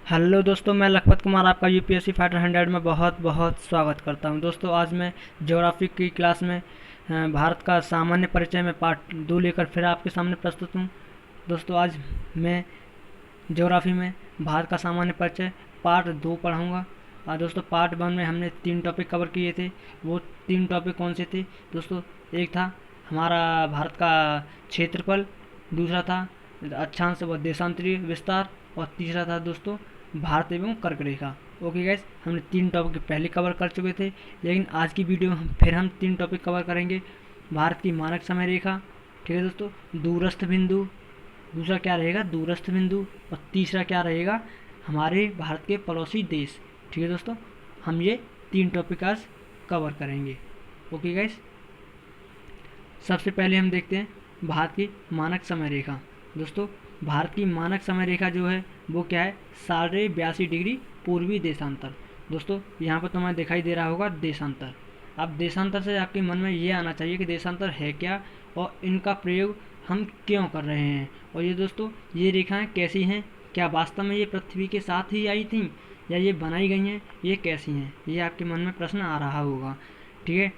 Hello दोस्तों, मैं लखपत कुमार आपका यूपीएससी फाइटर 100 में बहुत बहुत स्वागत करता हूं। दोस्तों आज मैं ज्योग्राफी की क्लास में भारत का सामान्य परिचय में पार्ट 2 लेकर फिर आपके सामने प्रस्तुत हूं। दोस्तों आज मैं ज्योग्राफी में भारत का सामान्य परिचय पार्ट 2 पढ़ाऊंगा। और दोस्तों पार्ट 1 में हमने 3 टॉपिक कवर किए थे। वो 3 टॉपिक कौन से थे दोस्तों? एक था हमारा भारत का क्षेत्रफल, दूसरा था अक्षांश व देशांतरीय विस्तार, और तीसरा था दोस्तों भारत एवं कर्क रेखा। ओके गाइस, हमने 3 टॉपिक पहले कवर कर चुके थे, लेकिन आज की वीडियो में फिर हम 3 टॉपिक कवर करेंगे। भारत की मानक समय रेखा, ठीक है दोस्तों, दूरस्थ बिंदु, दूसरा क्या रहेगा दूरस्थ बिंदु, और तीसरा क्या रहेगा हमारे भारत के पड़ोसी देश। ठीक है दोस्तों, हम ये 3 टॉपिक आज कवर करेंगे। ओके गाइस, सबसे पहले हम देखते हैं भारत की मानक समय रेखा। दोस्तों भारत की मानक समय रेखा जो है वो क्या है? 82.5 डिग्री पूर्वी देशांतर। दोस्तों यहाँ पर तुम्हें दिखाई दे रहा होगा देशांतर। अब देशांतर से आपके मन में ये आना चाहिए कि देशांतर है क्या और इनका प्रयोग हम क्यों कर रहे हैं। और ये दोस्तों ये रेखाएं कैसी हैं? क्या वास्तव में ये पृथ्वी के साथ ही आई थी या ये बनाई गई हैं? ये कैसी हैं? ये आपके मन में प्रश्न आ रहा होगा। ठीक है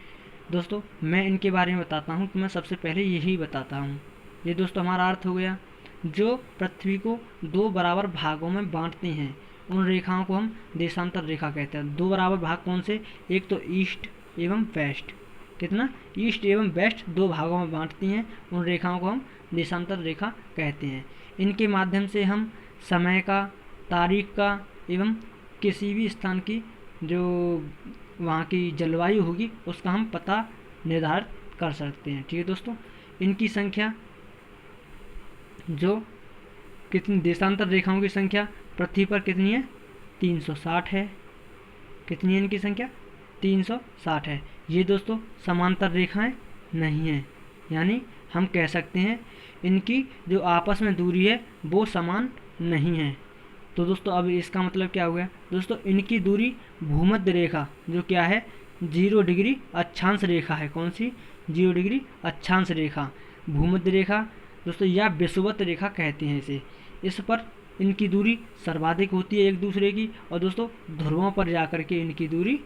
दोस्तों, मैं इनके बारे में बताता हूँ। तो मैं सबसे पहले यही बताता हूँ। ये दोस्तों हमारा अर्थ हो गया, जो पृथ्वी को 2 बराबर भागों में बांटती हैं उन रेखाओं को हम देशांतर रेखा कहते हैं। 2 बराबर भाग कौन से? एक तो ईस्ट एवं वेस्ट। कितना? ईस्ट एवं वेस्ट 2 भागों में बांटती हैं, उन रेखाओं को हम देशांतर रेखा कहते हैं। इनके माध्यम से हम समय का, तारीख का एवं किसी भी स्थान की जो वहाँ की जलवायु होगी उसका हम पता निर्धारित कर सकते हैं। ठीक है दोस्तों, इनकी संख्या जो कितनी देशांतर रेखाओं की संख्या पृथ्वी पर कितनी है? 360 है। कितनी है इनकी संख्या? 360 है। ये दोस्तों समांतर रेखाएं नहीं हैं, यानी हम कह सकते हैं इनकी जो आपस में दूरी है वो समान नहीं है। तो दोस्तों अब इसका मतलब क्या हो गया? दोस्तों इनकी दूरी भूमध्य रेखा जो क्या है 0 डिग्री अक्षांश रेखा है। कौन सी? 0 डिग्री अक्षांश रेखा, भूमध्य रेखा दोस्तों, या विषुवत रेखा कहते हैं इसे। इस पर इनकी दूरी सर्वाधिक होती है एक दूसरे की, और दोस्तों ध्रुवों पर जाकर के इनकी दूरी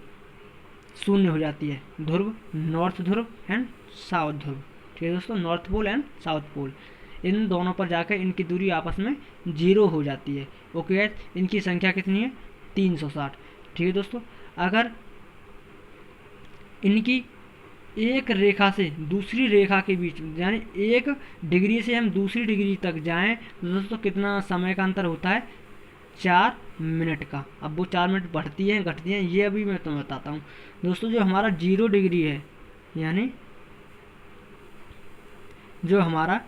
शून्य हो जाती है। ध्रुव, नॉर्थ ध्रुव एंड साउथ ध्रुव। ठीक है दोस्तों, north pole and south pole, इन दोनों पर जाकर इनकी दूरी आपस में 0 हो जाती है। ओके गाइस, इनकी संख्या कितनी है? 360। ठीक है दोस्तों, अगर इनकी एक रेखा से दूसरी रेखा के बीच यानी 1 डिग्री से हम दूसरी डिग्री तक जाएं तो दोस्तों कितना समय का अंतर होता है? 4 मिनट का। अब वो 4 मिनट बढ़ती है घटती है ये अभी मैं तुम्हें बताता हूँ। दोस्तों जो हमारा 0 डिग्री है, यानी जो हमारा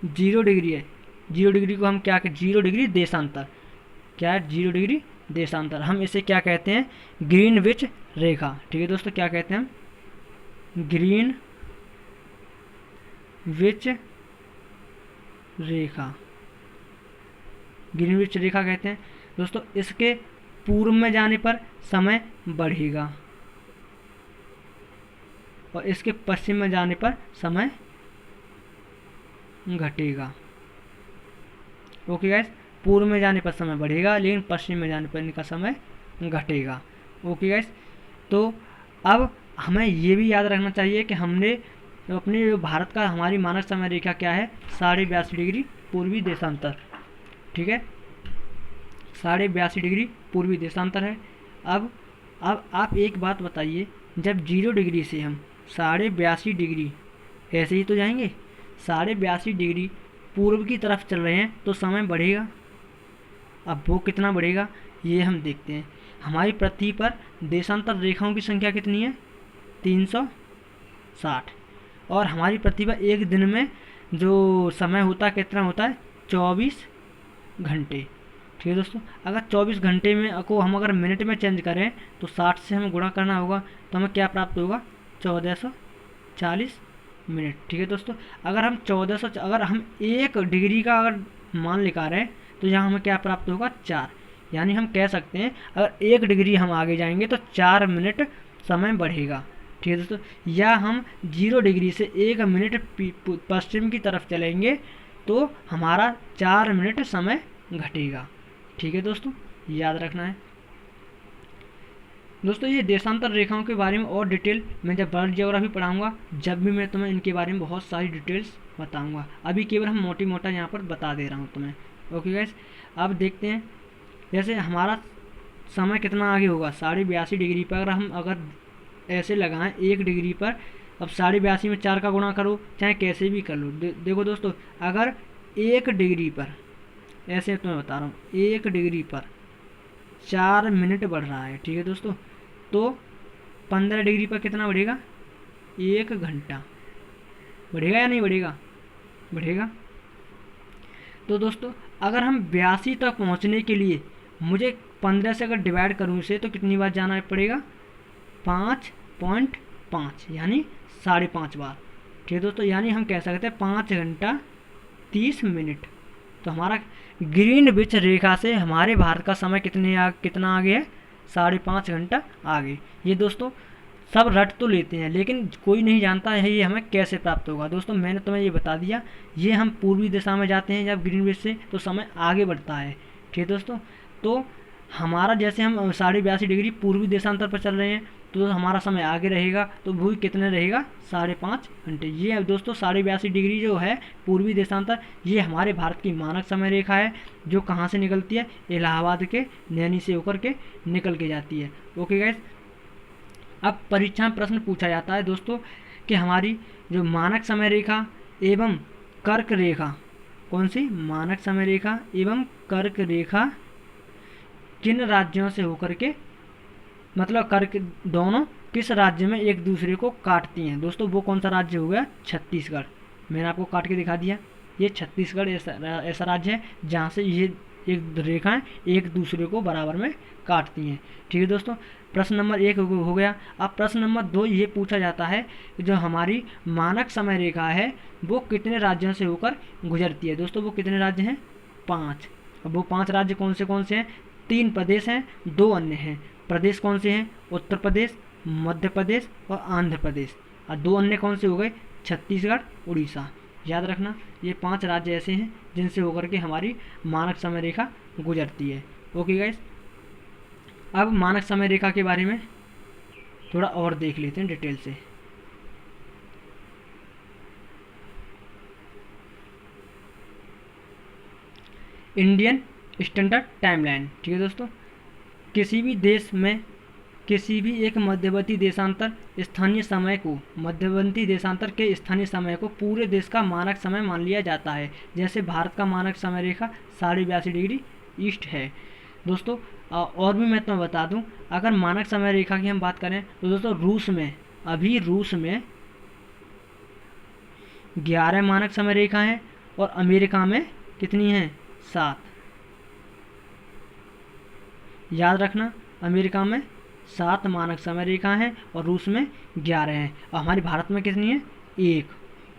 0 डिग्री है, 0 डिग्री को हम क्या कहते? 0 डिग्री देशांतर। क्या है 0 डिग्री देशांतर? हम इसे क्या कहते हैं? ग्रीनविच रेखा। ठीक है दोस्तों, क्या कहते हैं हम? ग्रीन विच रेखा, ग्रीनविच रेखा कहते हैं दोस्तों। इसके पूर्व में जाने पर समय बढ़ेगा और इसके पश्चिम में जाने पर समय घटेगा। ओके गाइस, पूर्व में जाने पर समय बढ़ेगा लेकिन पश्चिम में जाने पर इनका समय घटेगा। ओके गाइस, तो अब हमें ये भी याद रखना चाहिए कि हमने अपने भारत का हमारी मानक समय रेखा क्या है? 82.5 डिग्री पूर्वी देशांतर। ठीक है, 82.5 डिग्री पूर्वी देशांतर है। अब आप एक बात बताइए, जब 0 डिग्री से हम 82.5 डिग्री ऐसे ही तो जाएंगे, 82.5 डिग्री पूर्व की तरफ चल रहे हैं तो समय बढ़ेगा। अब वो कितना बढ़ेगा ये हम देखते हैं। हमारी पृथ्वी पर देशांतर रेखाओं की संख्या कितनी है? 360। और हमारी पृथ्वी पर एक दिन में जो समय होता है कितना होता है? 24 घंटे। ठीक है दोस्तों, अगर 24 घंटे में को हम अगर मिनट में चेंज करें तो 60 से हमें गुणा करना होगा, तो हमें क्या प्राप्त होगा? 1440 मिनट। ठीक है दोस्तों, अगर हम 1400 अगर हम 1 डिग्री का अगर मान निकाल रहे हैं तो यहाँ हमें क्या प्राप्त होगा? 4। यानी हम कह सकते हैं अगर 1 डिग्री हम आगे जाएंगे तो 4 मिनट समय बढ़ेगा। ठीक है दोस्तों, या हम 0 डिग्री से 1 मिनट पश्चिम की तरफ चलेंगे तो हमारा 4 मिनट समय घटेगा। ठीक है दोस्तों, याद रखना है दोस्तों। ये देशांतर रेखाओं के बारे में और डिटेल मैं जब वर्ल्ड ज्योग्राफी पढ़ाऊंगा, जब भी मैं तुम्हें इनके बारे में बहुत सारी डिटेल्स बताऊंगा। अभी केवल हम मोटी मोटा यहाँ पर बता दे रहा हूँ तुम्हें। ओके गाइस, अब देखते हैं जैसे हमारा समय कितना आगे होगा। 82.5 डिग्री पर अगर ऐसे लगाएं 1 डिग्री पर, अब 82.5 में 4 का गुणा करो, चाहे कैसे भी कर लो। देखो दोस्तों, अगर 1 डिग्री पर, ऐसे तो मैं बता रहा हूँ, 1 डिग्री पर 4 मिनट बढ़ रहा है, ठीक है दोस्तों, तो 15 डिग्री पर कितना बढ़ेगा? 1 घंटा बढ़ेगा या नहीं बढ़ेगा? बढ़ेगा। तो दोस्तों अगर हम 82 तक पहुंचने के लिए मुझे 15 से अगर डिवाइड करूँ इसे, तो कितनी बार जाना पड़ेगा? 5.5 यानी 5.5 बार, ठीक है दोस्तों। यानी हम कह सकते हैं 5 घंटा 30 मिनट। तो हमारा ग्रीनविच रेखा से हमारे भारत का समय कितना आगे है? 5.5 घंटा आगे। ये दोस्तों सब रट तो लेते हैं, लेकिन कोई नहीं जानता है ये हमें कैसे प्राप्त होगा। दोस्तों मैंने तुम्हें ये बता दिया, ये हम पूर्वी दिशा में जाते हैं जब ग्रीनविच से, तो समय आगे बढ़ता है, ठीक है दोस्तों। तो हमारा जैसे हम 82.5 डिग्री पूर्वी देशांतर पर चल रहे हैं, तो हमारा समय आगे रहेगा, तो वो कितने रहेगा? 5.5 घंटे। ये दोस्तों 82.5 डिग्री जो है पूर्वी देशांतर, ये हमारे भारत की मानक समय रेखा है, जो कहाँ से निकलती है? इलाहाबाद के नैनी से होकर के निकल के जाती है। ओके गाइस, अब परीक्षा में प्रश्न पूछा जाता है दोस्तों कि हमारी जो मानक समय रेखा एवं कर्क रेखा, कौन सी? मानक समय रेखा एवं कर्क रेखा किन राज्यों से होकर के, मतलब कर्क दोनों किस राज्य में एक दूसरे को काटती हैं? दोस्तों वो कौन सा राज्य हो गया? छत्तीसगढ़। मैंने आपको काट के दिखा दिया, ये छत्तीसगढ़ ऐसा राज्य है जहाँ से ये एक रेखाएं एक दूसरे को बराबर में काटती हैं, ठीक है दोस्तों। प्रश्न नंबर 1 हो गया। अब प्रश्न नंबर 2 ये पूछा जाता है कि जो हमारी मानक समय रेखा है वो कितने राज्यों से होकर गुजरती है? दोस्तों वो कितने राज्य हैं? 5। अब वो 5 राज्य कौन से हैं? 3 प्रदेश हैं, 2 अन्य हैं। प्रदेश कौन से हैं? उत्तर प्रदेश, मध्य प्रदेश और आंध्र प्रदेश। और 2 अन्य कौन से हो गए? छत्तीसगढ़, उड़ीसा। याद रखना, ये 5 राज्य ऐसे हैं जिनसे होकर के हमारी मानक समय रेखा गुजरती है। ओके गाइस, अब मानक समय रेखा के बारे में थोड़ा और देख लेते हैं डिटेल से। इंडियन स्टैंडर्ड टाइमलाइन, ठीक है दोस्तों। किसी भी देश में किसी भी एक मध्यवर्ती देशांतर स्थानीय समय को, मध्यवर्ती देशांतर के स्थानीय समय को पूरे देश का मानक समय मान लिया जाता है। जैसे भारत का मानक समय रेखा 82.5 डिग्री ईस्ट है दोस्तों। और भी मैं तुम्हें बता दूं, अगर मानक समय रेखा की हम बात करें तो दोस्तों रूस में, अभी रूस में 11 मानक समय रेखा हैं और अमेरिका में कितनी हैं? 7। याद रखना, अमेरिका में 7 मानक समय रेखा हैं और रूस में 11 हैं। और हमारे भारत में कितनी है? 1।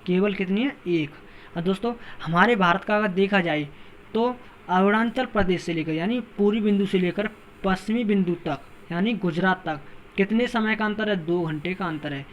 केवल कितनी है? 1। और दोस्तों हमारे भारत का अगर देखा जाए तो अरुणाचल प्रदेश से लेकर, यानी पूर्वी बिंदु से लेकर पश्चिमी बिंदु तक, यानी गुजरात तक कितने समय का अंतर है? 2 घंटे का अंतर है,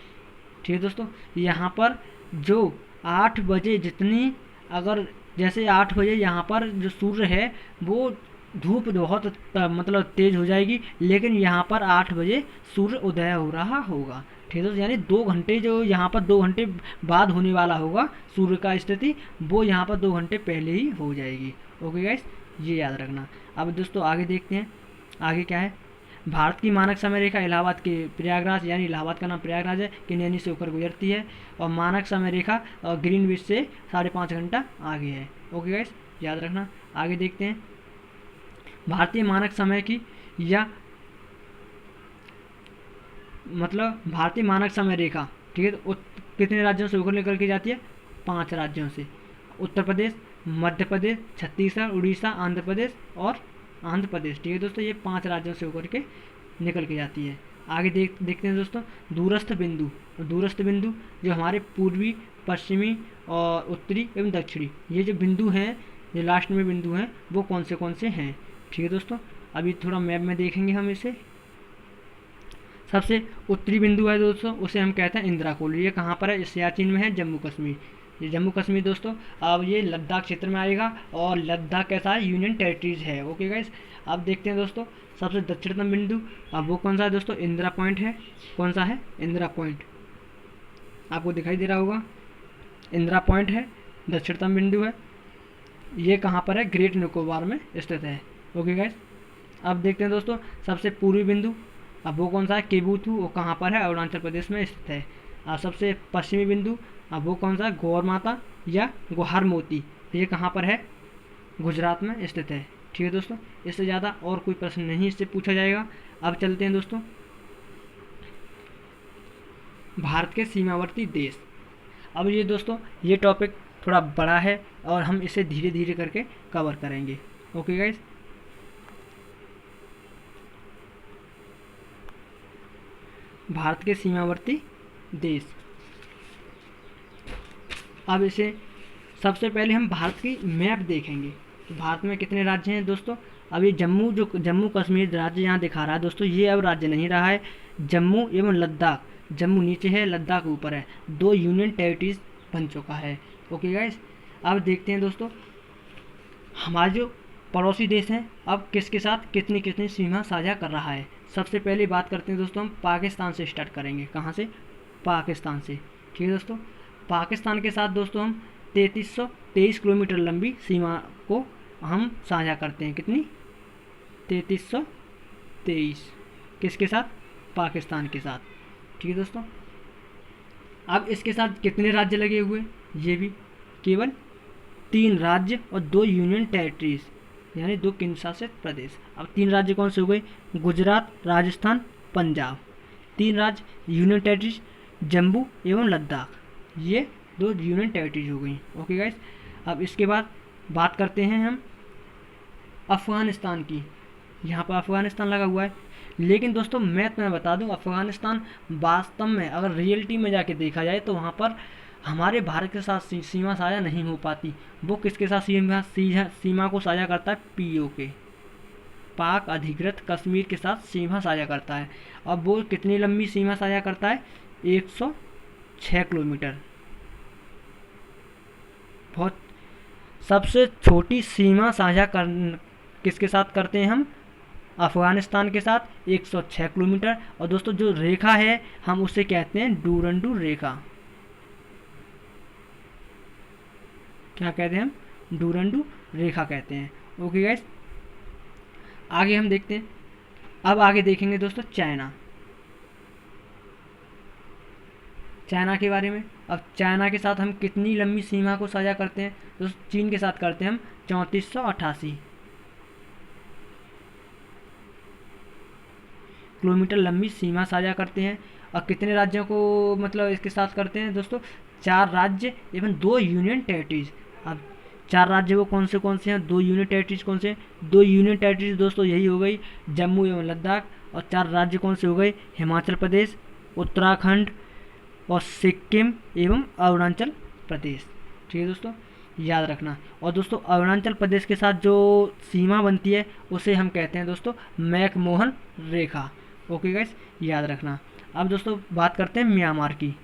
ठीक है दोस्तों। यहाँ पर जो 8 बजे जितनी, अगर जैसे 8 बजे यहाँ पर जो सूर्य है वो धूप बहुत मतलब तेज हो जाएगी, लेकिन यहाँ पर 8 बजे सूर्य उदय हो रहा होगा, ठीक है। यानी 2 घंटे जो यहाँ पर 2 घंटे बाद होने वाला होगा सूर्य का स्थिति, वो यहाँ पर 2 घंटे पहले ही हो जाएगी। ओके गाइस, ये याद रखना। अब दोस्तों आगे देखते हैं, आगे क्या है। भारत की मानक समय रेखा इलाहाबाद के प्रयागराज, यानी इलाहाबाद का नाम प्रयागराज है, कि नैनी से होकर गुजरती है। और मानक समय रेखा ग्रीनविच से 5.5 घंटा आगे है। ओके गाइस, याद रखना। आगे देखते हैं भारतीय मानक समय की, या मतलब भारतीय मानक समय रेखा, ठीक है, तो कितने राज्यों से होकर निकल के जाती है? 5 राज्यों से। उत्तर प्रदेश, मध्य प्रदेश, छत्तीसगढ़, उड़ीसा, आंध्र प्रदेश और आंध्र प्रदेश, ठीक है दोस्तों। ये 5 राज्यों से होकर के निकल के जाती है। आगे देखते हैं दोस्तों दूरस्थ बिंदु। दूरस्थ बिंदु जो हमारे पूर्वी, पश्चिमी और उत्तरी एवं दक्षिणी, ये जो बिंदु हैं, जो लास्ट में बिंदु हैं, वो कौन से हैं, ठीक है दोस्तों। अभी थोड़ा मैप में देखेंगे हम इसे। सबसे उत्तरी बिंदु है दोस्तों, उसे हम कहते हैं इंदिरा कोल। ये कहाँ पर है? सियाचिन में है, जम्मू कश्मीर। ये जम्मू कश्मीर दोस्तों। अब ये लद्दाख क्षेत्र में आएगा और लद्दाख कैसा है, यूनियन टेरिटरीज है। ओके गाइस, अब देखते हैं दोस्तों सबसे दक्षिणतम बिंदु। अब वो कौन सा है दोस्तों, इंदिरा पॉइंट है। कौन सा है, इंदिरा पॉइंट, आपको दिखाई दे रहा होगा, इंदिरा पॉइंट है, दक्षिणतम बिंदु है। ये कहाँ पर है, ग्रेट निकोबार में स्थित है। ओके गाइस, अब देखते हैं दोस्तों सबसे पूर्वी बिंदु। अब वो कौन सा है, केबुथु, वो कहाँ पर है, अरुणाचल प्रदेश में स्थित है। अब सबसे पश्चिमी बिंदु, अब वो कौन सा है, गौर माता या गुहार मोती, ये कहाँ पर है, गुजरात में स्थित है। ठीक है दोस्तों, इससे ज़्यादा और कोई प्रश्न नहीं इससे पूछा जाएगा। अब चलते हैं दोस्तों भारत के सीमावर्ती देश। अब ये दोस्तों ये टॉपिक थोड़ा बड़ा है और हम इसे धीरे धीरे करके कवर करेंगे। ओके गाइस, भारत के सीमावर्ती देश। अब इसे सबसे पहले हम भारत की मैप देखेंगे। तो भारत में कितने राज्य हैं दोस्तों। अब ये जम्मू कश्मीर राज्य यहाँ दिखा रहा है दोस्तों, ये अब राज्य नहीं रहा है। जम्मू एवं लद्दाख, जम्मू नीचे है, लद्दाख ऊपर है, 2 यूनियन टेरिटरीज बन चुका है। ओके गाइस, अब देखते हैं दोस्तों हमारे जो पड़ोसी देश हैं अब किसके साथ कितनी कितनी सीमा साझा कर रहा है। सबसे पहले बात करते हैं दोस्तों हम पाकिस्तान से स्टार्ट करेंगे। कहाँ से, पाकिस्तान से। ठीक है दोस्तों, पाकिस्तान के साथ दोस्तों हम 3323 किलोमीटर लंबी सीमा को हम साझा करते हैं। कितनी, 3323, किसके साथ, पाकिस्तान के साथ। ठीक है दोस्तों, अब इसके साथ कितने राज्य लगे हुए, ये भी केवल 3 राज्य और 2 यूनियन टेरिटरीज, यानी 2 केंद्र शासित प्रदेश। अब 3 राज्य कौन से हो गए, गुजरात, राजस्थान, पंजाब। 3 राज्य यूनियन टेरिटरीज, जम्मू एवं लद्दाख, ये 2 यूनियन टेरिटरीज हो गई। ओके गाइस, अब इसके बाद बात करते हैं हम अफ़गानिस्तान की। यहाँ पर अफ़गानिस्तान लगा हुआ है, लेकिन दोस्तों मैं तुम्हें बता दूं अफ़गानिस्तान वास्तव में अगर रियलिटी में जाके देखा जाए तो वहाँ पर हमारे भारत के साथ सीमा साझा नहीं हो पाती। वो किसके साथ सीमा को साझा करता है, POK, पाक अधिकृत कश्मीर के साथ सीमा साझा करता है। अब वो कितनी लंबी सीमा साझा करता है, 106 किलोमीटर। बहुत सबसे छोटी सीमा साझा किसके साथ करते हैं हम, अफ़गानिस्तान के साथ 106 किलोमीटर। और दोस्तों जो रेखा है हम उसे कहते हैं डूरंडू रेखा। क्या कहते हैं हम, डूरंडू रेखा कहते हैं। ओके गाइस, आगे हम देखते हैं। अब आगे देखेंगे दोस्तों चाइना, चाइना के बारे में। अब चाइना के साथ हम कितनी लंबी सीमा को साझा करते हैं दोस्तों, चीन के साथ करते हैं हम 3488 किलोमीटर लंबी सीमा साझा करते हैं। और कितने राज्यों को मतलब इसके साथ करते हैं दोस्तों, 4 राज्य एवं 2 यूनियन टेरिटरीज। अब 4 राज्य वो कौन से हैं, 2 यूनियन टेरिटरीज कौन से, 2 यूनियन टेरिटरीज दोस्तों यही हो गई जम्मू एवं लद्दाख। और 4 राज्य कौन से हो गए, हिमाचल प्रदेश, उत्तराखंड और सिक्किम एवं अरुणाचल प्रदेश। ठीक है दोस्तों, याद रखना। और दोस्तों अरुणाचल प्रदेश के साथ जो सीमा बनती है उसे हम कहते हैं दोस्तों मैकमोहन रेखा। ओके गाइस, याद रखना। अब दोस्तों बात करते हैं म्यांमार की।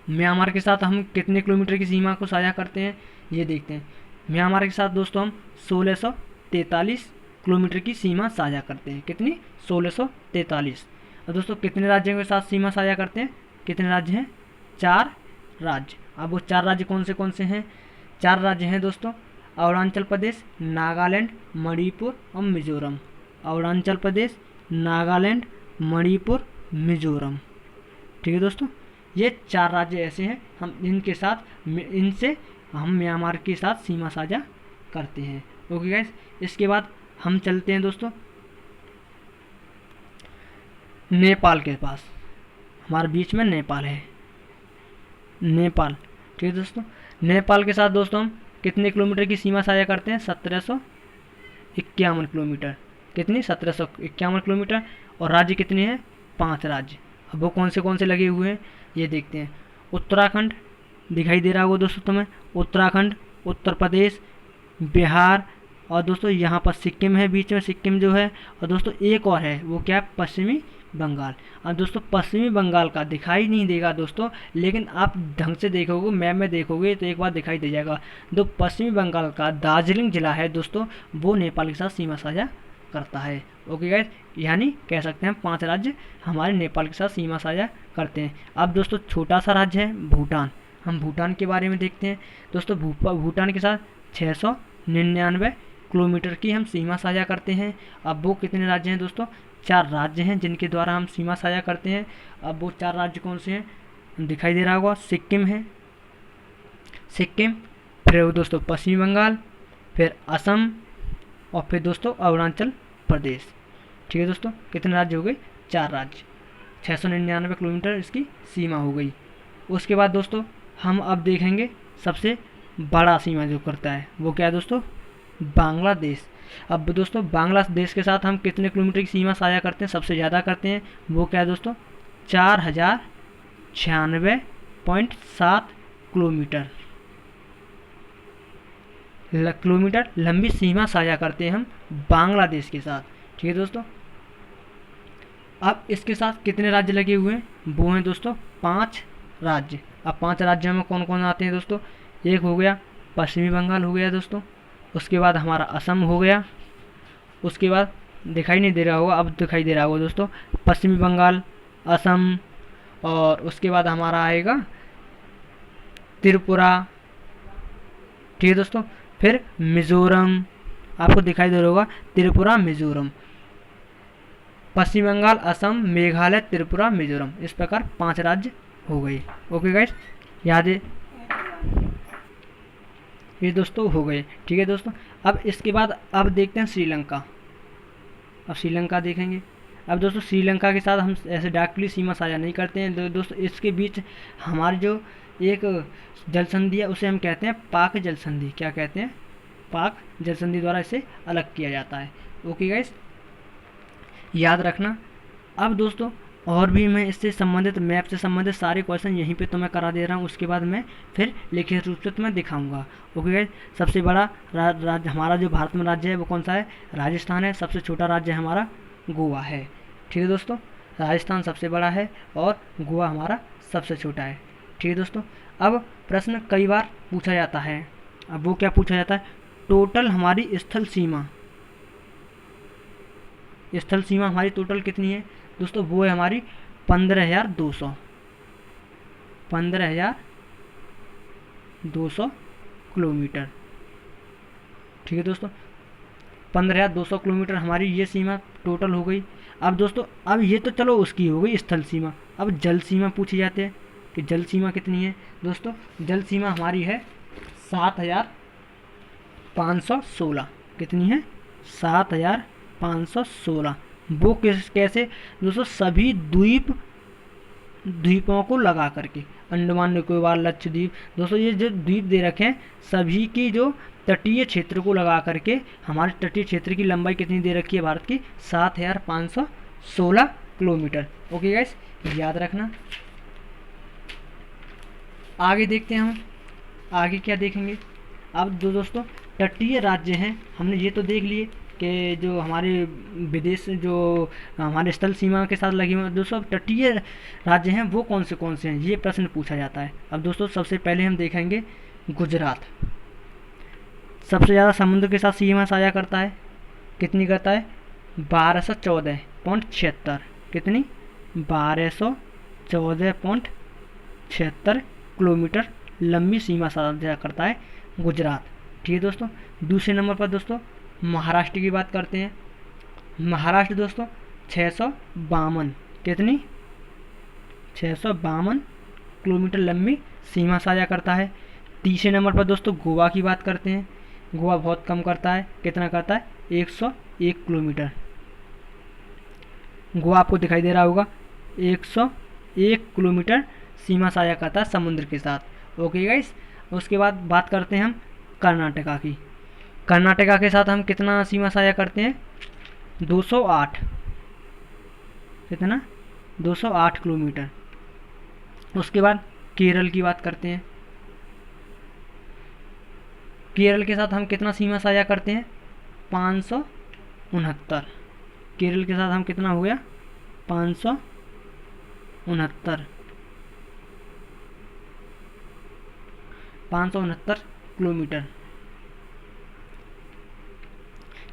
म्यांमार के साथ हम कितने किलोमीटर की सीमा को साझा करते हैं ये देखते हैं। म्यांमार के साथ दोस्तों हम 1643 किलोमीटर की सीमा साझा करते हैं। कितनी, 1643। और दोस्तों कितने राज्यों के साथ सीमा साझा करते हैं, कितने राज्य हैं, 4 राज्य। अब वो 4 राज्य कौन से हैं, 4 राज्य हैं दोस्तों अरुणाचल प्रदेश, नागालैंड, मणिपुर और मिजोरम। अरुणाचल प्रदेश, नागालैंड, मणिपुर, मिजोरम। ठीक है दोस्तों, ये 4 राज्य ऐसे हैं हम इनसे हम म्यांमार के साथ सीमा साझा करते हैं। ओके गाइस, इसके बाद हम चलते हैं दोस्तों नेपाल के पास। हमारे बीच में नेपाल है, नेपाल। ठीक है दोस्तों, नेपाल के साथ दोस्तों हम कितने किलोमीटर की सीमा साझा करते हैं, 1751 किलोमीटर। कितनी, 1751 किलोमीटर। और राज्य कितने हैं, 5 राज्य। अब वो कौन से लगे हुए हैं ये देखते हैं। उत्तराखंड दिखाई दे रहा होगा दोस्तों तुम्हें, उत्तराखंड, उत्तर प्रदेश, बिहार और दोस्तों यहाँ पर सिक्किम है बीच में, सिक्किम जो है। और दोस्तों एक और है, वो क्या है, पश्चिमी बंगाल। अब दोस्तों पश्चिमी बंगाल का दिखाई नहीं देगा दोस्तों, लेकिन आप ढंग से देखोगे, मैप में देखोगे तो एक बार दिखाई दे जाएगा। जो पश्चिमी बंगाल का दार्जिलिंग जिला है दोस्तों, वो नेपाल के साथ सीमा साझा करता है। ओके गाइस, यानी कह सकते हैं 5 राज्य हमारे नेपाल के साथ सीमा साझा करते हैं। अब दोस्तों छोटा सा राज्य है भूटान, हम भूटान के बारे में देखते हैं। दोस्तों भूटान के साथ 699 किलोमीटर की हम सीमा साझा करते हैं। अब वो कितने राज्य हैं दोस्तों? 4 राज्य हैं जिनके द्वारा हम सीमा साझा करते हैं। अब वो 4 राज्य कौन से हैं? दिखाई दे रहा होगा, सिक्किम है, सिक्किम, फिर वो दोस्तों पश्चिमी बंगाल, फिर असम, और फिर दोस्तों अरुणाचल प्रदेश। ठीक है दोस्तों, कितने राज्य हो गए? 4 राज्य, 699 किलोमीटर इसकी सीमा हो गई। उसके बाद दोस्तों हम अब देखेंगे सबसे बड़ा सीमा जो करता है वो क्या है दोस्तों? बांग्लादेश। अब दोस्तों बांग्लादेश के साथ हम कितने किलोमीटर की सीमा साझा करते हैं? सबसे ज़्यादा करते हैं। वो क्या है दोस्तों? 4096.7 किलोमीटर किलोमीटर लंबी सीमा साझा करते हैं हम बांग्लादेश के साथ। ठीक है दोस्तों, अब इसके साथ कितने राज्य लगे हुए हैं? वो हैं दोस्तों 5 राज्य। अब 5 राज्यों में कौन कौन आते हैं दोस्तों? एक हो गया पश्चिमी बंगाल हो गया दोस्तों, उसके बाद हमारा असम हो गया, उसके बाद दिखाई नहीं दे रहा होगा, अब दिखाई दे रहा होगा दोस्तों, पश्चिमी बंगाल, असम, और उसके बाद हमारा आएगा त्रिपुरा। ठीक है दोस्तों, फिर मिजोरम, आपको दिखाई दे रहा होगा त्रिपुरा मिजोरम, पश्चिम बंगाल, असम, मेघालय, त्रिपुरा, मिजोरम। इस प्रकार 5 राज्य हो गए। ओके गाइस, याद है ये दोस्तों हो गए। ठीक है दोस्तों, अब इसके बाद अब देखते हैं श्रीलंका। अब श्रीलंका देखेंगे। अब दोस्तों श्रीलंका के साथ हम ऐसे डायरेक्टली सीमा साझा नहीं करते हैं दोस्तों, इसके बीच हमारी जो एक जल संधि है उसे हम कहते हैं पाक जल संधि। क्या कहते हैं? पाक जल संधि द्वारा इसे अलग किया जाता है। ओके गाइस, याद रखना। अब दोस्तों और भी मैं इससे संबंधित मैप से संबंधित सारे क्वेश्चन यहीं पे तो मैं करा दे रहा हूँ, उसके बाद मैं फिर लिखित रूप से तुम्हें दिखाऊंगा। ओके गाइस, सबसे बड़ा राज्य हमारा जो भारत में राज्य है वो कौन सा है? राजस्थान है। सबसे छोटा राज्य हमारा गोवा है। ठीक है दोस्तों, राजस्थान सबसे बड़ा है और गोवा हमारा सबसे छोटा है। ठीक है दोस्तों, अब प्रश्न कई बार पूछा जाता है, अब वो क्या पूछा जाता है? टोटल हमारी स्थल सीमा हमारी टोटल कितनी है दोस्तों? वो है हमारी 15,200 किलोमीटर। ठीक है दोस्तों, 15,200 किलोमीटर हमारी ये सीमा टोटल हो गई। अब दोस्तों अब ये तो चलो उसकी हो गई स्थल सीमा, अब जल सीमा पूछी जाते हैं कि जल सीमा कितनी है दोस्तों? जल सीमा हमारी है 7,516। कितनी है? 7,516। वो कैसे दोस्तों? सभी द्वीपों को लगा करके, अंडमान निकोबार, लक्षद्वीप, दोस्तों ये जो द्वीप दे रखे हैं सभी की जो तटीय क्षेत्र को लगा करके हमारे तटीय क्षेत्र की लंबाई कितनी दे रखी है भारत की? 7,516 किलोमीटर। ओके गाइस, याद रखना। आगे देखते हैं हम, आगे क्या देखेंगे? अब दोस्तों तटीय राज्य हैं, हमने ये तो देख लिए कि जो हमारे विदेश जो हमारे स्थल सीमा के साथ लगे हुए हैं। दोस्तों तटीय राज्य हैं वो कौन से हैं, ये प्रश्न पूछा जाता है। अब दोस्तों सबसे पहले हम देखेंगे गुजरात। सबसे ज़्यादा समुद्र के साथ सीमा साझा करता है। कितनी करता है? 1214.76। कितनी? 1214.76 किलोमीटर लंबी सीमा साझा करता है गुजरात। ठीक है दोस्तों, दूसरे नंबर पर दोस्तों महाराष्ट्र की बात करते हैं। महाराष्ट्र दोस्तों 652, कितनी? 652 किलोमीटर लंबी सीमा साझा करता है। तीसरे नंबर पर दोस्तों गोवा की बात करते हैं। गोवा बहुत कम करता है, कितना करता है? 101 किलोमीटर। गोवा आपको दिखाई दे रहा होगा, 101 किलोमीटर सीमा साझा करता है समुद्र के साथ। ओके गाइस, उसके बाद बात करते हैं हम कर्नाटका की। कर्नाटका के साथ हम कितना सीमा साझा करते हैं? 208। कितना? 208 किलोमीटर। उसके बाद केरल की बात करते हैं। केरल के साथ हम कितना सीमा साझा करते हैं? 569। केरल के साथ हम कितना हो गया? 569 किलोमीटर।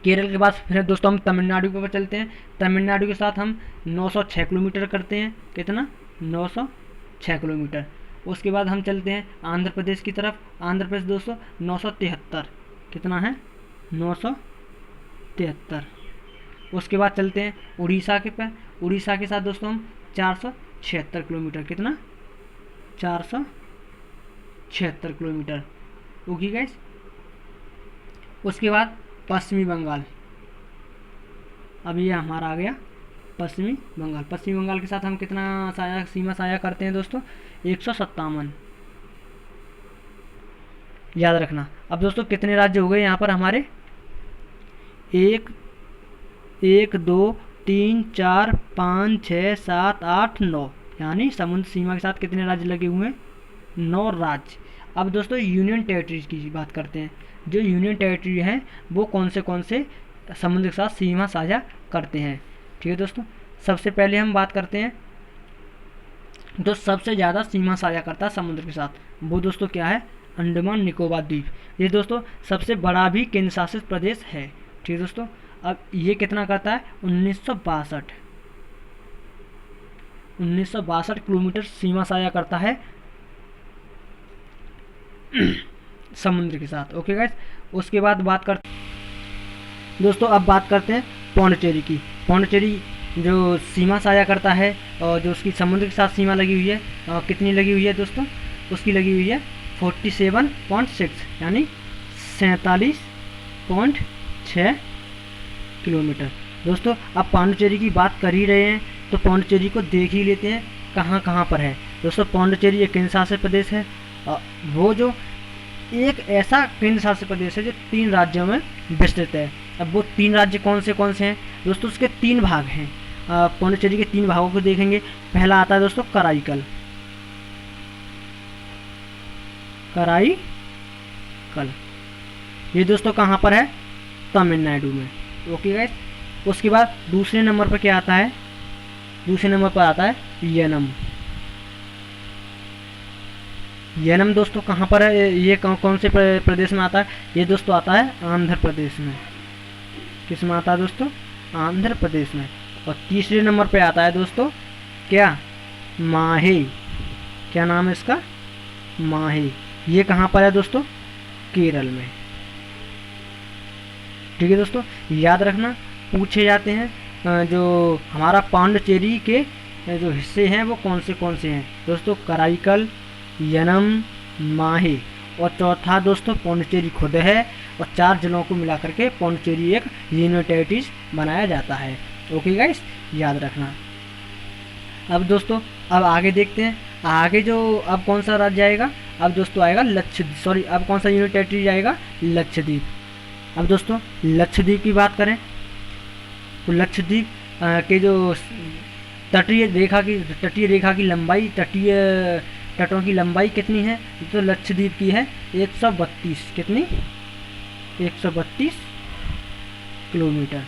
केरल के बाद फिर दोस्तों हम तमिलनाडु के ऊपर चलते हैं। तमिलनाडु के साथ हम 906 किलोमीटर करते हैं। कितना? 906 किलोमीटर। उसके बाद हम चलते हैं आंध्र प्रदेश की तरफ। आंध्र प्रदेश दोस्तों 973। कितना है? 973। उसके बाद चलते हैं उड़ीसा के पर। उड़ीसा के साथ दोस्तों हम 476 किलोमीटर। कितना? 476 किलोमीटर। Okay guys. उसके बाद पश्चिमी बंगाल। अब ये हमारा आ गया पश्चिमी बंगाल। पश्चिमी बंगाल के साथ हम कितना सीमा साझा करते हैं दोस्तों? 157। याद रखना। अब दोस्तों कितने राज्य हो गए यहाँ पर हमारे? 1 2 3 4 5 6 7 8 9, यानी समुद्र सीमा के साथ कितने राज्य लगे हुए हैं? 9 राज्य। अब दोस्तों यूनियन टेरिटरीज की बात करते हैं। जो यूनियन टेरिटरी हैं वो कौन से समुद्र के साथ सीमा साझा करते हैं। ठीक है दोस्तों। सबसे पहले हम बात करते हैं जो सबसे ज़्यादा सीमा साझा करता है समुद्र के साथ, वो दोस्तों क्या है? अंडमान निकोबार द्वीप। ये दोस्तों सबसे बड़ा भी केंद्र शासित प्रदेश है। ठीक है दोस्तों। अब ये कितना करता है? 1962 किलोमीटर सीमा साझा करता है समुद्र के साथ। Okay guys. उसके बाद बात करते दोस्तों, अब बात करते हैं पौंडीचेरी की। पौंडीचेरी जो सीमा साझा करता है और जो उसकी समुद्र के साथ सीमा लगी हुई है, कितनी लगी हुई है दोस्तों? उसकी लगी हुई है 47.6, यानी 47.6 किलोमीटर। दोस्तों अब पौंडीचेरी की बात कर ही रहे हैं तो पौंडीचेरी को देख ही लेते हैं कहाँ कहाँ पर है। दोस्तों पौंडीचेरी एक केंद्र शासित प्रदेश है। वो जो एक ऐसा केंद्र शासित प्रदेश है जो 3 राज्यों में विस्तृत है। अब वो 3 राज्य कौन से हैं दोस्तों? उसके 3 भाग हैं। पौंडीचेरी के 3 भागों को देखेंगे। पहला आता है दोस्तों कराईकल। ये दोस्तों कहाँ पर है? तमिलनाडु में। Okay guys. उसके बाद दूसरे नंबर पर क्या आता है? दूसरे नंबर पर आता है यनम। यनम दोस्तों कहाँ पर है? ये कौन से प्रदेश में आता है? ये दोस्तों आता है आंध्र प्रदेश में। किस में आता है दोस्तों? आंध्र प्रदेश में। और तीसरे नंबर पे आता है दोस्तों क्या? माहे। क्या नाम है इसका? माहे। ये कहाँ पर है दोस्तों? केरल में। ठीक है दोस्तों। याद रखना, पूछे जाते हैं जो हमारा पौंडीचेरी के जो हिस्से हैं वो कौन से हैं दोस्तों? कराईकल, यनम, माहे और चौथा दोस्तों पौंडीचेरी खुद है। और 4 जिलों को मिलाकर के पौंडीचेरी एक यूनियन टेरिटरी बनाया जाता है। ओके गाइस, याद रखना। अब दोस्तों अब आगे देखते हैं। आगे जो अब कौन सा राज्य आएगा? अब दोस्तों आएगा अब कौन सा यूनियन टेरिटरी आएगा? लक्षद्वीप। अब दोस्तों लक्षद्वीप की बात करें तो लक्षद्वीप के जो तटीय रेखा की लंबाई, तटों की लंबाई कितनी है? तो लक्षद्वीप की है 132। कितनी? 132 किलोमीटर।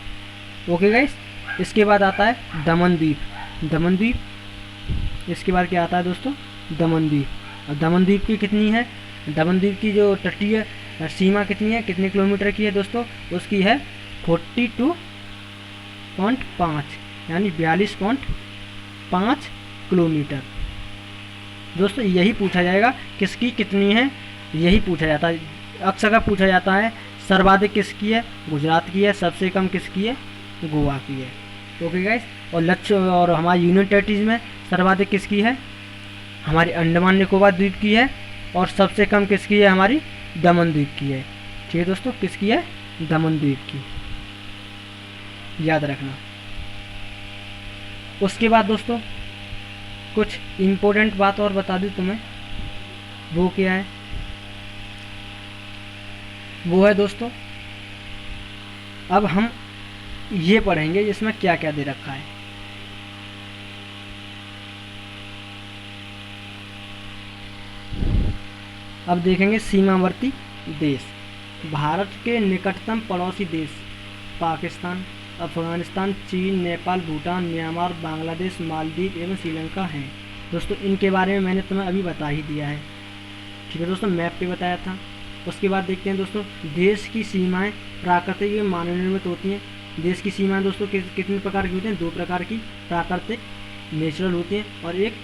Okay guys. इसके बाद आता है दमनद्वीप। इसके बाद क्या आता है दोस्तों? दमनद्वीप। अब दमनद्वीप की कितनी है? दमनद्वीप की जो तटीय सीमा कितनी है? कितने किलोमीटर की है दोस्तों? उसकी है 42.5, यानी 42.5 किलोमीटर। दोस्तों यही पूछा जाएगा किसकी कितनी है, यही पूछा जाता है। अक्सर पूछा जाता है सर्वाधिक किसकी है? गुजरात की है। सबसे कम किसकी है? गोवा की है। Okay guys. और हमारी यूनियन टेरिटरीज में सर्वाधिक किसकी है? हमारी अंडमान निकोबार द्वीप की है। और सबसे कम किसकी है? हमारी दमन द्वीप की है। ठीक है दोस्तों, किसकी है? दमन द्वीप की। याद रखना। उसके बाद दोस्तों कुछ इम्पोर्टेंट बात और बता दूं तुम्हें, वो क्या है? वो है दोस्तों, अब हम ये पढ़ेंगे इसमें क्या क्या दे रखा है। अब देखेंगे सीमावर्ती देश। भारत के निकटतम पड़ोसी देश पाकिस्तान, अफगानिस्तान, चीन, नेपाल, भूटान, म्यांमार, बांग्लादेश, मालदीव एवं श्रीलंका हैं। दोस्तों इनके बारे में मैंने तुम्हें अभी बता ही दिया है। ठीक है दोस्तों, मैप पे बताया था। उसके बाद देखते हैं दोस्तों, देश की सीमाएं प्राकृतिक एवं मानव निर्मित होती हैं। देश की सीमाएं दोस्तों कितने प्रकार की होती हैं? 2 प्रकार की, प्राकृतिक नेचुरल होती हैं और एक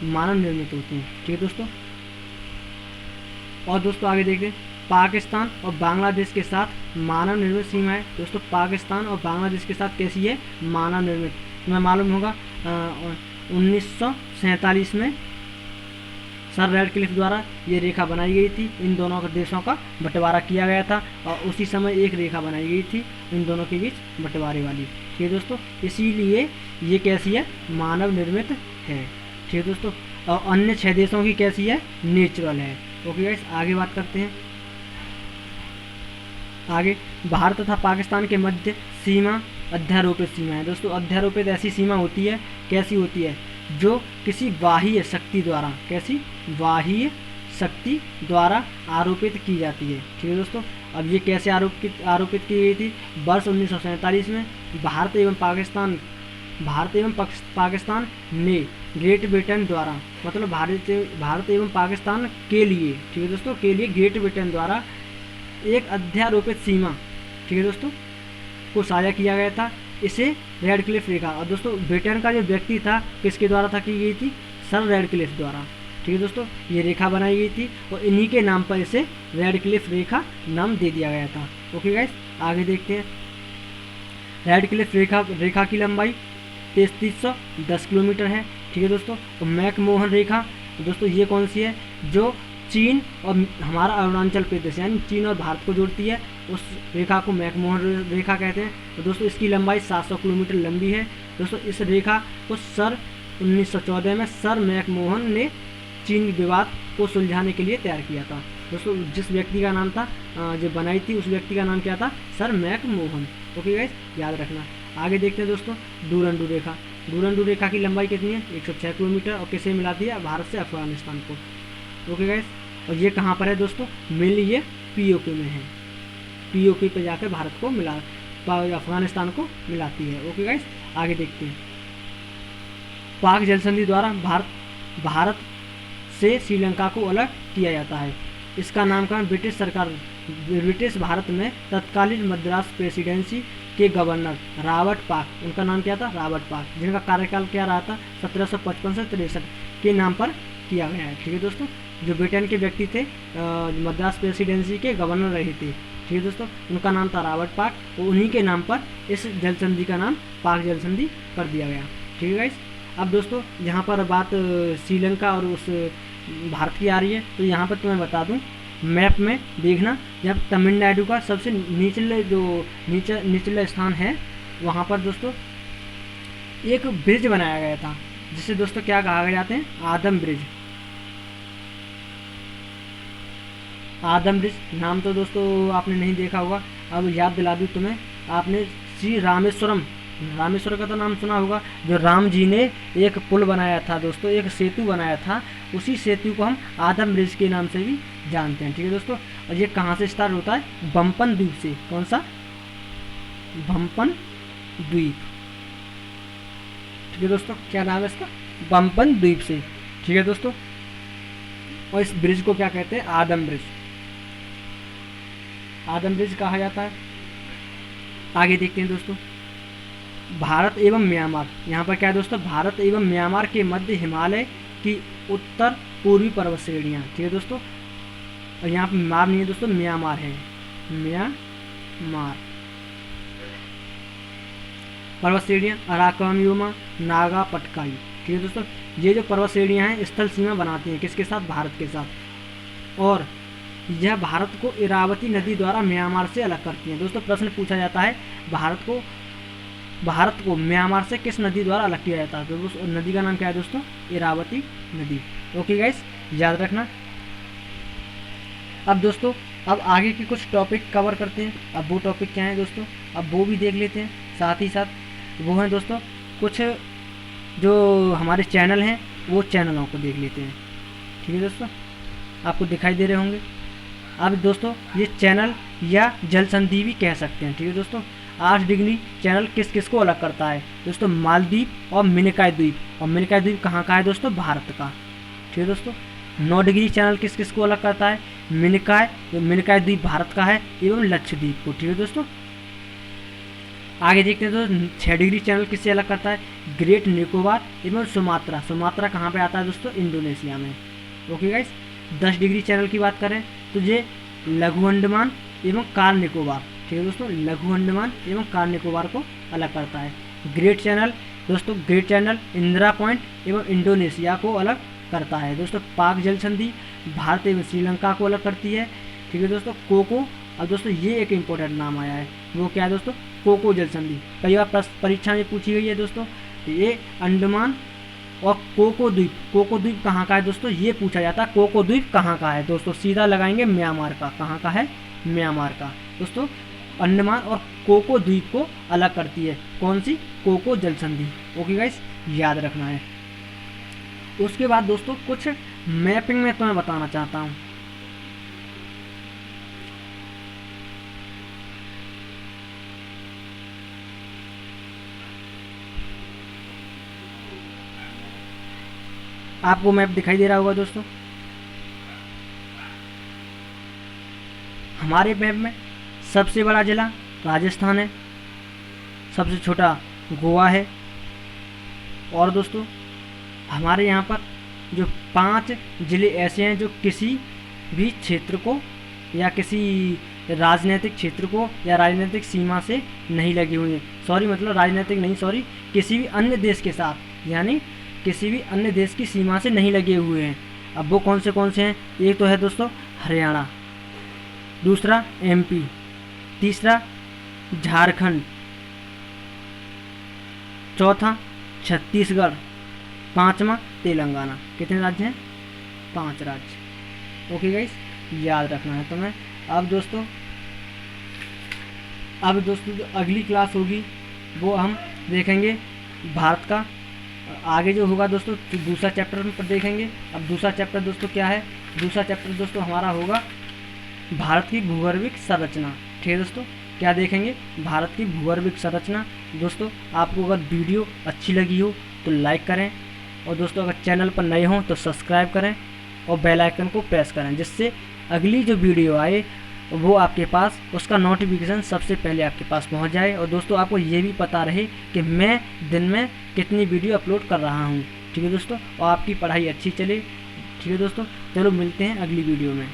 मानव निर्मित होती हैं। ठीक है दोस्तों, और दोस्तों आगे देखते हैं, पाकिस्तान और बांग्लादेश के साथ मानव निर्मित सीमा है। दोस्तों पाकिस्तान और बांग्लादेश के साथ कैसी है? मानव निर्मित। तुम्हें मालूम होगा 1947 में सर रेडक्लिफ द्वारा ये रेखा बनाई गई थी। इन दोनों देशों का बंटवारा किया गया था और उसी समय एक रेखा बनाई गई थी इन दोनों के बीच बंटवारे वाली। ठीक है दोस्तों, इसीलिए ये कैसी है? मानव निर्मित है। ठीक है दोस्तों, और अन्य 6 देशों की कैसी है? नेचुरल है। ओके गाइस, आगे बात करते हैं। आगे, भारत तथा पाकिस्तान के मध्य सीमा अध्यारोपित सीमा है। दोस्तों अध्यारोपित ऐसी सीमा होती है, कैसी होती है? जो किसी बाह्य शक्ति द्वारा, कैसी? बाह्य शक्ति द्वारा आरोपित की जाती है। ठीक है दोस्तों, अब ये कैसे आरोपित की गई थी? वर्ष 1947 में भारत एवं पाकिस्तान ने ग्रेट ब्रिटेन द्वारा, मतलब भारत एवं पाकिस्तान के लिए, ठीक है दोस्तों, के लिए ग्रेट ब्रिटेन द्वारा एक अध्यारोपित सीमा, ठीक है दोस्तों, को साझा किया गया था। इसे रेडक्लिफ रेखा, और दोस्तों ब्रिटेन का जो व्यक्ति था किसके द्वारा था की गई थी? सर रेडक्लिफ द्वारा। ठीक है दोस्तों, ये रेखा बनाई गई थी और इन्हीं के नाम पर इसे रेडक्लिफ रेखा नाम दे दिया गया था। ओके गाइस, आगे देखते हैं। रेडक्लिफ रेखा की लंबाई 3310 किलोमीटर है। ठीक है दोस्तों, और मैकमोहन रेखा, दोस्तों ये कौन सी है? जो चीन और हमारा अरुणाचल प्रदेश यानी चीन और भारत को जोड़ती है, उस रेखा को मैकमोहन रेखा कहते हैं। तो दोस्तों इसकी लंबाई 700 किलोमीटर लंबी है। दोस्तों इस रेखा को 1914 में सर मैकमोहन ने चीन विवाद को सुलझाने के लिए तैयार किया था। दोस्तों जिस व्यक्ति का नाम था जो बनाई थी, उस व्यक्ति का नाम क्या था? Sir McMahon. ओके गाइस, याद रखना। आगे देखते हैं दोस्तों, डूरंडू रेखा। डूरंडू रेखा की लंबाई कितनी है? 106 किलोमीटर, और किसे मिलाती है? भारत से अफगानिस्तान को। ओके गाइस, और ये कहाँ पर है दोस्तों? मेनली ये पीओके में है। पीओके पे जाकर भारत को अफगानिस्तान को मिलाती है। ओके गाइस, आगे देखते हैं। पाक जल संधि द्वारा भारत से श्रीलंका को अलग किया जाता है। इसका नामकरण ब्रिटिश भारत में तत्कालीन मद्रास प्रेसिडेंसी के गवर्नर रॉबर्ट पाक, उनका नाम क्या था? रॉबर्ट पाक, जिनका कार्यकाल क्या रहा था? 1755 से 63 के नाम पर किया गया है। ठीक है दोस्तों, जो ब्रिटेन के व्यक्ति थे, मद्रास प्रेसिडेंसी के गवर्नर रहे थे। ठीक है दोस्तों, उनका नाम था रॉबर्ट पाक, और उन्हीं के नाम पर इस जल संधि का नाम पाक जल संधि कर दिया गया। ठीक है गाइस, अब दोस्तों यहाँ पर बात श्रीलंका और उस भारत की आ रही है, तो यहाँ पर तुम्हें बता दूँ, मैप में देखना, जब तमिलनाडु का सबसे निचला स्थान है, वहाँ पर दोस्तों एक ब्रिज बनाया गया था, जिसे दोस्तों क्या कहा जाते हैं? आदम ब्रिज। आदम ब्रिज नाम तो दोस्तों आपने नहीं देखा होगा, अब याद दिला दूँ तुम्हें। आपने श्री रामेश्वरम का तो नाम सुना होगा, जो राम जी ने एक पुल बनाया था दोस्तों, एक सेतु बनाया था, उसी सेतु को हम आदम ब्रिज के नाम से भी जानते हैं। ठीक है दोस्तों, और ये कहाँ से स्टार्ट होता है? बम्पन द्वीप से। कौन सा? बम्पन द्वीप। ठीक है दोस्तों, क्या नाम है इसका? बम्पन द्वीप से। ठीक है दोस्तों, और इस ब्रिज को क्या कहते हैं? आदम ब्रिज। आदम ब्रिज कहा जाता है। आगे देखते हैं दोस्तों, भारत एवं म्यांमार। यहाँ पर क्या है दोस्तों? भारत एवं म्यांमार के मध्य हिमालय की उत्तर पूर्वी पर्वत श्रेणियाँ। ठीक है दोस्तों, और यहाँ पर म्यांमार नहीं है दोस्तों, म्यांमार है। म्यांमार पर्वत श्रेणियाँ अराकान योमा, नागा, पटकाई। ठीक है दोस्तों, ये जो पर्वत श्रेणियाँ हैं स्थल सीमा बनाती हैं किसके साथ? भारत के साथ। और यह भारत को इरावती नदी द्वारा म्यांमार से अलग करती हैं। दोस्तों प्रश्न पूछा जाता है, भारत को म्यांमार से किस नदी द्वारा अलग किया जाता है? तो उस नदी का नाम क्या है दोस्तों? इरावती नदी। ओके गाइस, याद रखना। अब दोस्तों अब आगे के कुछ टॉपिक कवर करते हैं। अब वो टॉपिक क्या है दोस्तों? अब वो भी देख लेते हैं। साथ ही साथ वो हैं दोस्तों कुछ जो हमारे चैनल हैं, वो चैनलों को देख लेते हैं। ठीक है दोस्तों, आपको दिखाई दे रहे होंगे। अब दोस्तों ये चैनल या जल संधि भी कह सकते हैं। ठीक है दोस्तों, 8 डिग्री चैनल किस किस को अलग करता है दोस्तों? मालदीव और मिनिकॉय द्वीप। और मिनिकॉय द्वीप कहाँ का है दोस्तों? भारत का। ठीक है दोस्तों। 9 डिग्री चैनल किस किस को अलग करता है? मिनिकॉय द्वीप भारत का है एवं लक्षद्वीप को। ठीक है दोस्तों। आगे देखते हैं दोस्तों 6 डिग्री चैनल किससे अलग करता है? ग्रेट निकोबार एवं सुमात्रा। सुमात्रा कहाँ पे आता है दोस्तों? इंडोनेशिया में। Okay guys. 10 डिग्री चैनल की बात करें तो ये लघु अंडमान एवं कार निकोबार। ठीक है दोस्तों। लघु अंडमान एवं कार निकोबार को अलग करता है। ग्रेट चैनल दोस्तों, ग्रेट चैनल इंदिरा पॉइंट एवं इंडोनेशिया को अलग करता है दोस्तों। पाक जल संधि भारत एवं श्रीलंका को अलग करती है। ठीक है दोस्तों। कोको, अब दोस्तों ये एक इम्पोर्टेंट नाम आया है, वो क्या है दोस्तों? कोको जल संधि। कई बार परीक्षा में पूछी गई है दोस्तों। ये अंडमान और कोको द्वीप, कोको द्वीप कहाँ का है दोस्तों? ये पूछा जाता है कोको द्वीप कहाँ का है दोस्तों? सीधा लगाएंगे म्यांमार का। कहाँ का है? म्यांमार का दोस्तों। अंडमान और कोको द्वीप को अलग करती है कौन सी? कोको जल संधि। ओके गाइस, याद रखना है। उसके बाद दोस्तों कुछ मैपिंग में तुम्हें बताना चाहता हूँ। आपको मैप दिखाई दे रहा होगा दोस्तों। हमारे मैप में सबसे बड़ा जिला राजस्थान है, सबसे छोटा गोवा है, और दोस्तों हमारे यहाँ पर जो 5 ज़िले ऐसे हैं जो किसी भी क्षेत्र को या किसी राजनीतिक क्षेत्र को या राजनीतिक सीमा से नहीं लगे हुए हैं। सॉरी, मतलब राजनीतिक नहीं, सॉरी, किसी भी अन्य देश के साथ, यानी किसी भी अन्य देश की सीमा से नहीं लगे हुए हैं। अब वो कौन से हैं? एक तो है दोस्तों हरियाणा, दूसरा एमपी, तीसरा झारखंड, चौथा छत्तीसगढ़, पांचवा तेलंगाना। कितने राज्य हैं? 5 राज्य। ओके गाइस, याद रखना है तुम्हें। अब दोस्तों जो अगली क्लास होगी वो हम देखेंगे भारत का। आगे जो होगा दोस्तों दूसरा चैप्टर पर देखेंगे। अब दूसरा चैप्टर दोस्तों क्या है? दूसरा चैप्टर दोस्तों हमारा होगा भारत की भूगर्भिक संरचना। ठीक है दोस्तों। क्या देखेंगे? भारत की भूगर्भिक संरचना। दोस्तों आपको अगर वीडियो अच्छी लगी हो तो लाइक करें, और दोस्तों अगर चैनल पर नए हों तो सब्सक्राइब करें और बेल आइकन को प्रेस करें, जिससे अगली जो वीडियो आए वो आपके पास, उसका नोटिफिकेशन सबसे पहले आपके पास पहुंच जाए। और दोस्तों आपको ये भी पता रहे कि मैं दिन में कितनी वीडियो अपलोड कर रहा हूं। ठीक है दोस्तों। और आपकी पढ़ाई अच्छी चले। ठीक है दोस्तों, चलो मिलते हैं अगली वीडियो में।